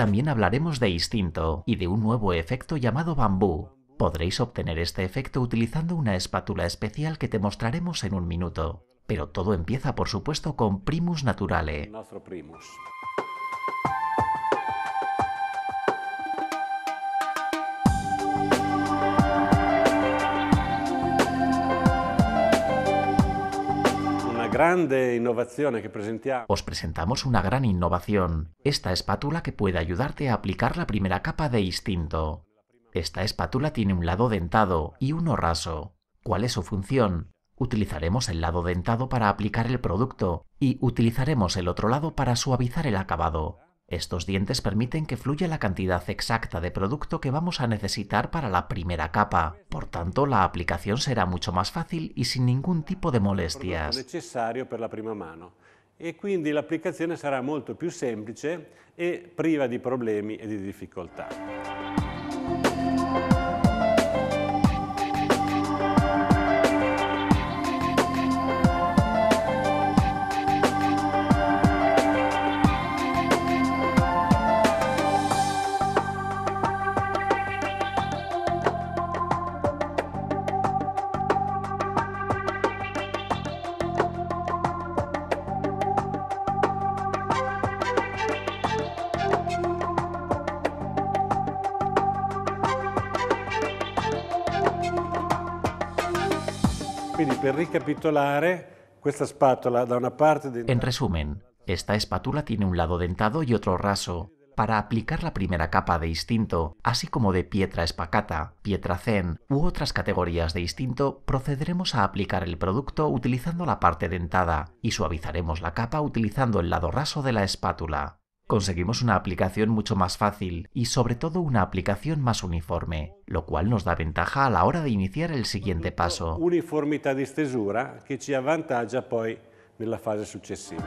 También hablaremos de instinto y de un nuevo efecto llamado bambú. Podréis obtener este efecto utilizando una espátula especial que te mostraremos en un minuto. Pero todo empieza, por supuesto, con Primus Naturale. Os presentamos una gran innovación, esta espátula que puede ayudarte a aplicar la primera capa de instinto. Esta espátula tiene un lado dentado y uno raso. ¿Cuál es su función? Utilizaremos el lado dentado para aplicar el producto y utilizaremos el otro lado para suavizar el acabado. Estos dientes permiten que fluya la cantidad exacta de producto que vamos a necesitar para la primera capa. Por tanto, la aplicación será mucho más fácil y sin ningún tipo de molestias. E quindi l'applicazione sarà molto più semplice e priva di problemi e di difficoltà. Quindi per ricapitolare, questa spatola da una parte... En resumen, esta espátula tiene un lado dentado y otro raso. Para aplicar la primera capa de instinto, así como de pietra espacata, pietra zen u otras categorías de instinto, procederemos a aplicar el producto utilizando la parte dentada y suavizaremos la capa utilizando el lado raso de la espátula. Conseguimos una aplicación mucho más fácil y sobre todo una aplicación más uniforme, lo cual nos da ventaja a la hora de iniciar el siguiente paso. Uniformità di stesura che ci avvantaggia poi nella fase successiva.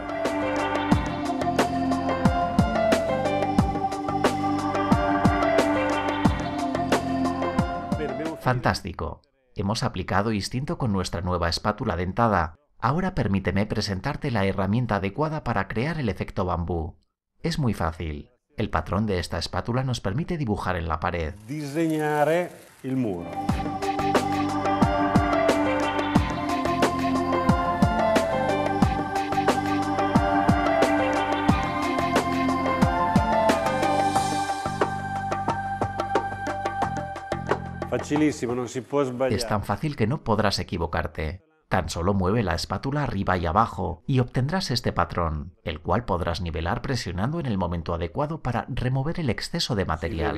Fantástico. Hemos aplicado instinto con nuestra nueva espátula dentada. Ahora permíteme presentarte la herramienta adecuada para crear el efecto bambú. Es muy fácil. El patrón de esta espátula nos permite dibujar en la pared. Disegnare il muro. Facilissimo, non si può sbagliare. Es tan fácil que no podrás equivocarte. Tan solo mueve la espátula arriba y abajo y obtendrás este patrón, el cual podrás nivelar presionando en el momento adecuado para remover el exceso de material.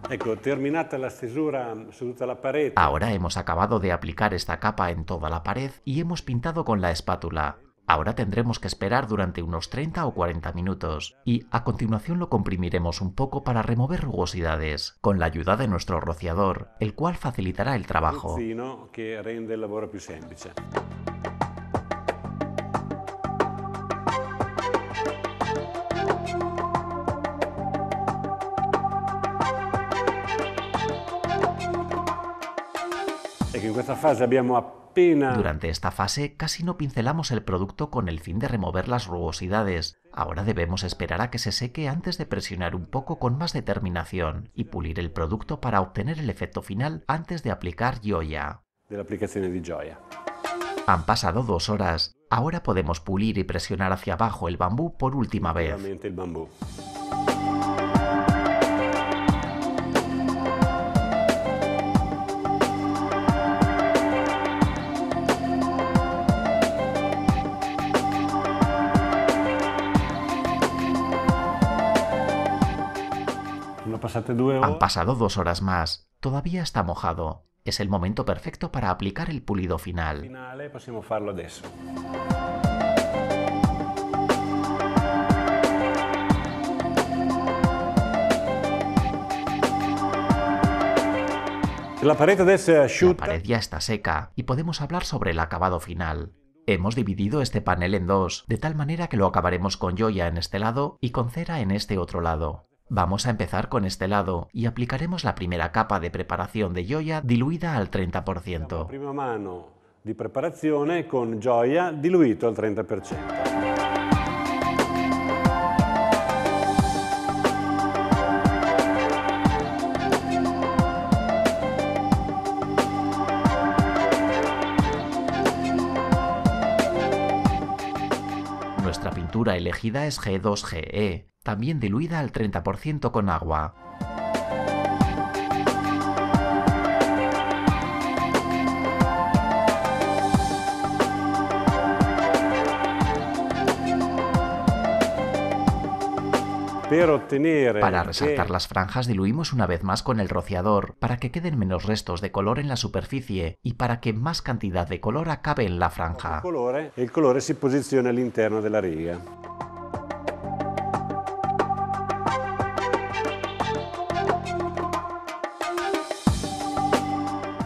Ecco, terminata la stesura su tutta la parete. Ahora hemos acabado de aplicar esta capa en toda la pared y hemos pintado con la espátula. Ahora tendremos que esperar durante unos 30 o 40 minutos y a continuación lo comprimiremos un poco para remover rugosidades con la ayuda de nuestro rociador, el cual facilitará el trabajo. Que rende el lavoro più semplice. Ecco, in questa fase abbiamo appena... Durante esta fase casi no pincelamos el producto con el fin de remover las rugosidades. Ahora debemos esperar a que se seque antes de presionar un poco con más determinación y pulir el producto para obtener el efecto final antes de aplicar Gioia. De la aplicación de Gioia. Han pasado 2 horas. Ahora podemos pulir y presionar hacia abajo el bambú por última vez. El bambú. Han pasado 2 horas más. Todavía está mojado. Es el momento perfecto para aplicar el pulido final. Possiamo farlo adesso. La pared ya está seca y podemos hablar sobre el acabado final. Hemos dividido este panel en dos, de tal manera que lo acabaremos con Gioia en este lado y con cera en este otro lado. Vamos a empezar con este lado y aplicaremos la primera capa de preparación de Gioia diluida al 30%. La prima mano di preparazione con Gioia diluito al 30%. Nuestra pintura elegida es G2GE, también diluida al 30% con agua. Para resaltar las franjas diluimos una vez más con el rociador para que queden menos restos de color en la superficie y para que más cantidad de color acabe en la franja. El colore si posiciona all'interno della riga.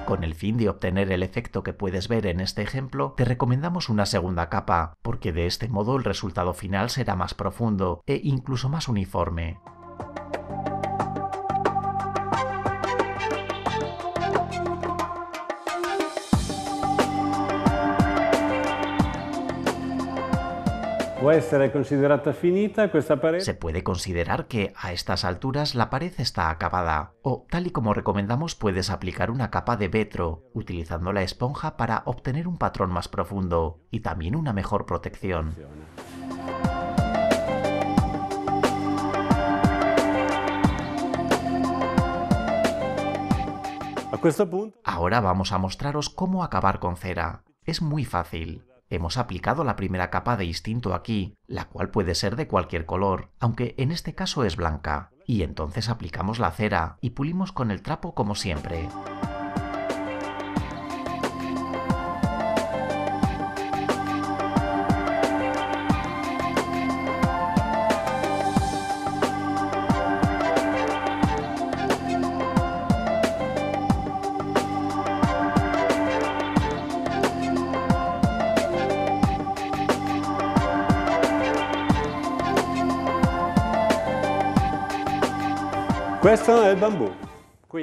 Con el fin de obtener el efecto que puedes ver en este ejemplo, te recomendamos una segunda capa, porque de este modo el resultado final será más profundo e incluso más uniforme. Se puede considerar que a estas alturas la pared está acabada, o tal y como recomendamos puedes aplicar una capa de vetro, utilizando la esponja para obtener un patrón más profundo y también una mejor protección. Ahora vamos a mostraros cómo acabar con cera. Es muy fácil. Hemos aplicado la primera capa de instinto aquí, la cual puede ser de cualquier color, aunque en este caso es blanca. Y entonces aplicamos la cera y pulimos con el trapo como siempre.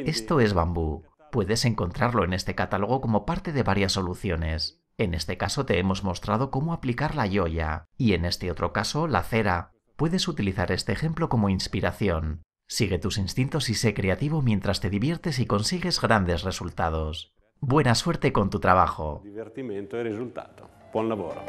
Esto es bambú. Puedes encontrarlo en este catálogo como parte de varias soluciones. En este caso te hemos mostrado cómo aplicar la yoya y en este otro caso la cera. Puedes utilizar este ejemplo como inspiración. Sigue tus instintos y sé creativo mientras te diviertes y consigues grandes resultados. Buena suerte con tu trabajo. Divertimento e risultato. Buon lavoro.